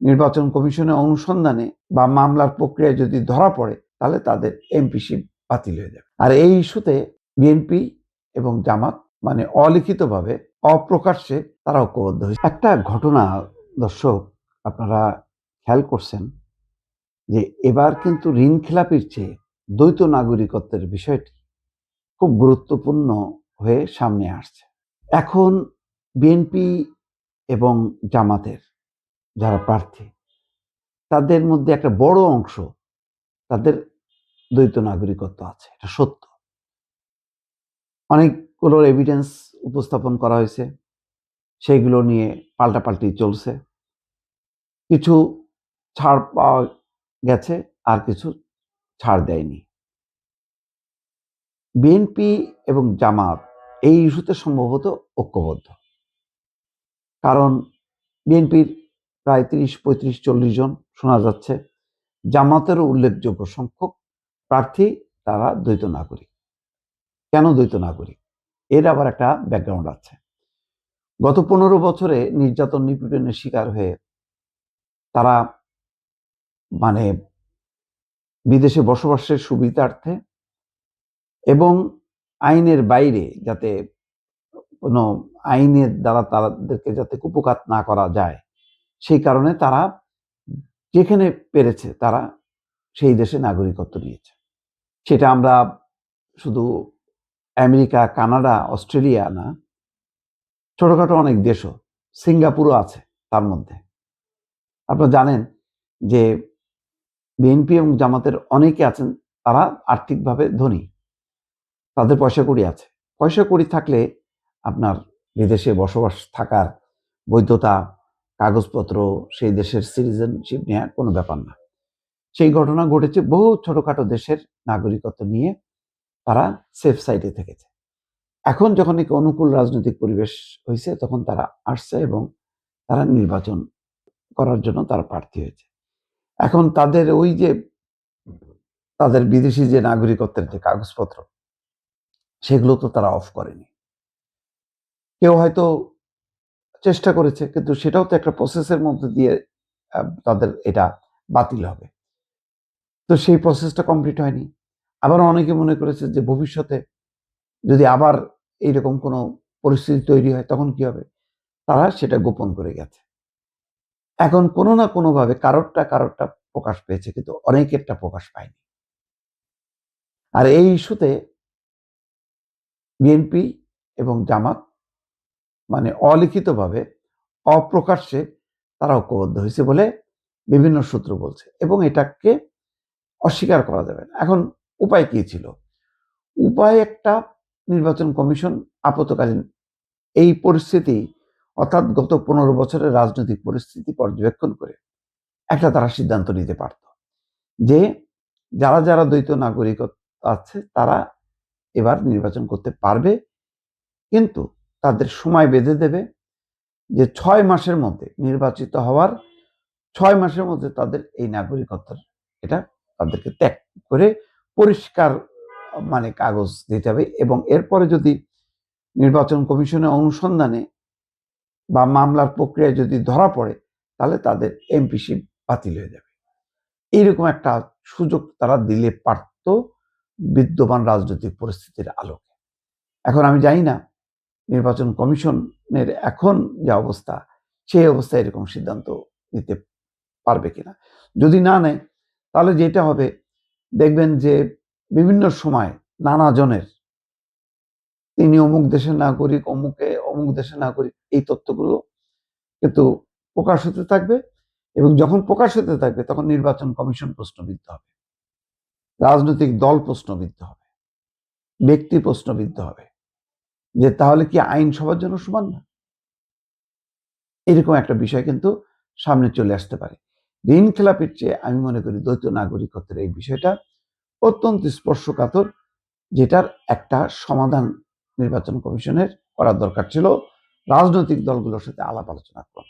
নির্বাচন কমিশনের অনুসন্ধানে বা মামলার প্রক্রিয়ায় যদি ধরা পড়ে তাহলে তাদের এমপিশিপ বাতিল হয়ে যাবে। আর এই ইস্যুতে বিএনপি এবং জামাত মানে অলিখিতভাবে অপ্রকাশ্যে তারা ঐক্যবদ্ধ হয়েছে। একটা ঘটনা দর্শক আপনারা খেয়াল করছেন যে এবার কিন্তু ঋণ খেলাপির চেয়ে দ্বৈত নাগরিকত্বের বিষয়টি খুব গুরুত্বপূর্ণ হয়ে সামনে আসছে। এখন বিএনপি এবং জামাতের যারা প্রার্থী তাদের মধ্যে একটা বড় অংশ তাদের দ্বৈত নাগরিকত্ব আছে, এটা সত্য। অনেকগুলো এভিডেন্স উপস্থাপন করা হয়েছে, সেইগুলো নিয়ে পাল্টাপাল্টি চলছে। কিছু ছাড় পাওয়া গেছে, আর কিছু ছাড় দেয়নি। বিএনপি এবং জামাত এই ইস্যুতে সম্ভবত ঐক্যবদ্ধ, কারণ বিএনপির প্রায় 30-35-40 জন শোনা যাচ্ছে, জামাতেরও উল্লেখযোগ্য সংখ্যক প্রার্থী তারা দ্বৈত নাগরিক। কেন দ্বৈত নাগরিক? এর আবার একটা ব্যাকগ্রাউন্ড আছে। গত 15 বছরে নির্যাতন নিপীড়নের শিকার হয়ে তারা মানে বিদেশে বসবাসের সুবিধার্থে এবং আইনের বাইরে যাতে কোনো আইনের দ্বারা তাদেরকে যাতে কুপঘাত না করা যায়, সেই কারণে তারা যেখানে পেরেছে তারা সেই দেশে নাগরিকত্ব নিয়েছে। সেটা আমরা শুধু আমেরিকা, কানাডা, অস্ট্রেলিয়া না, ছোটখাটো অনেক দেশও, সিঙ্গাপুরও আছে তার মধ্যে। আপনারা জানেন যে বিএনপি এবং জামাতের অনেকে আছেন তারা আর্থিকভাবে ধনী, তাদের পয়সা কড়ি আছে। পয়সা কড়ি থাকলে আপনার বিদেশে বসবাস থাকার বৈধতা, কাগজপত্র, সেই দেশের সিটিজেনশিপ নেওয়ার কোনো ব্যাপার না। সেই ঘটনা ঘটেছে বহু ছোটখাটো দেশের নাগরিকত্ব নিয়ে তারা সেফ সাইডে থেকেছে। এখন যখন একটি অনুকূল রাজনৈতিক পরিবেশ হয়েছে তখন তারা আসছে এবং তারা নির্বাচন করার জন্য তারা প্রার্থী হয়েছে। এখন তাদের ওই যে তাদের বিদেশি যে নাগরিকত্বের যে কাগজপত্র সেগুলো তো তারা অফ করেনি। কেউ হয়তো চেষ্টা করেছে, কিন্তু সেটাও তো একটা প্রসেসের মধ্যে দিয়ে তাদের এটা বাতিল হবে। তো সেই প্রসেসটা কমপ্লিট হয়নি। আবার অনেকে মনে করেছে যে ভবিষ্যতে যদি আবার এইরকম কোনো পরিস্থিতি তৈরি হয় তখন কি হবে, তারা সেটা গোপন করে গেছে। এখন কোনো না কোনোভাবে কারোরটা প্রকাশ পেয়েছে, কিন্তু অনেকেরটা প্রকাশ পায়নি। আর এই ইস্যুতে বিএনপি এবং জামাত মানে অলিখিতভাবে অপ্রকাশ্যে তারা ঐক্যবদ্ধ হয়েছে বলে বিভিন্ন সূত্র বলছে, এবং এটাকে অস্বীকার করা যাবে না। এখন উপায় কি ছিল? উপায় একটা, নির্বাচন কমিশন আপাতকালীন এই পরিস্থিতি অর্থাৎ গত 15 বছরের রাজনৈতিক পরিস্থিতি পর্যবেক্ষণ করে একটা তারা সিদ্ধান্ত নিতে পারত যে যারা যারা দ্বৈত নাগরিকত্ব আছে তারা এবার নির্বাচন করতে পারবে, কিন্তু তাদের সময় বেঁধে দেবে যে 6 মাসের মধ্যে নির্বাচিত হওয়ার 6 মাসের মধ্যে তাদের এই নাগরিকত্ব এটা তাদেরকে ত্যাগ করে পরিষ্কার মানে কাগজ দিতে হবে, এবং এরপরে যদি নির্বাচন কমিশনের অনুসন্ধানে বা মামলার প্রক্রিয়ায় যদি ধরা পড়ে তাহলে তাদের এমপিশিপ বাতিল হয়ে যাবে। এইরকম একটা সুযোগ তারা দিলে পারত বিদ্যমান রাজনৈতিক পরিস্থিতির আলোকে। এখন আমি জানি না নির্বাচন কমিশনের এখন যে অবস্থা, সেই অবস্থায় এরকম সিদ্ধান্ত নিতে পারবে কিনা। যদি না নেয় তাহলে যেটা হবে, দেখবেন যে বিভিন্ন সময় নানা জনের তিনি অমুক দেশের নাগরিক, অমুক দেশের নাগরিক, এই তথ্যগুলো কিন্তু প্রকাশ হতে থাকবে, এবং যখন প্রকাশ হতে থাকবে তখন নির্বাচন কমিশন প্রশ্নবিদ্ধ হবে, রাজনৈতিক দল প্রশ্নবিদ্ধ হবে, ব্যক্তি প্রশ্নবিদ্ধ হবে যে তাহলে কি আইন সবার জন্য সমান না? এরকম একটা বিষয় কিন্তু সামনে চলে আসতে পারে। ঋণ খেলাপির চেয়ে আমি মনে করি দ্বৈত নাগরিকত্বের এই বিষয়টা অত্যন্ত স্পর্শকাতর, যেটার একটা সমাধান নির্বাচন কমিশনের করার দরকার ছিল রাজনৈতিক দলগুলোর সাথে আলাপ আলোচনা করে।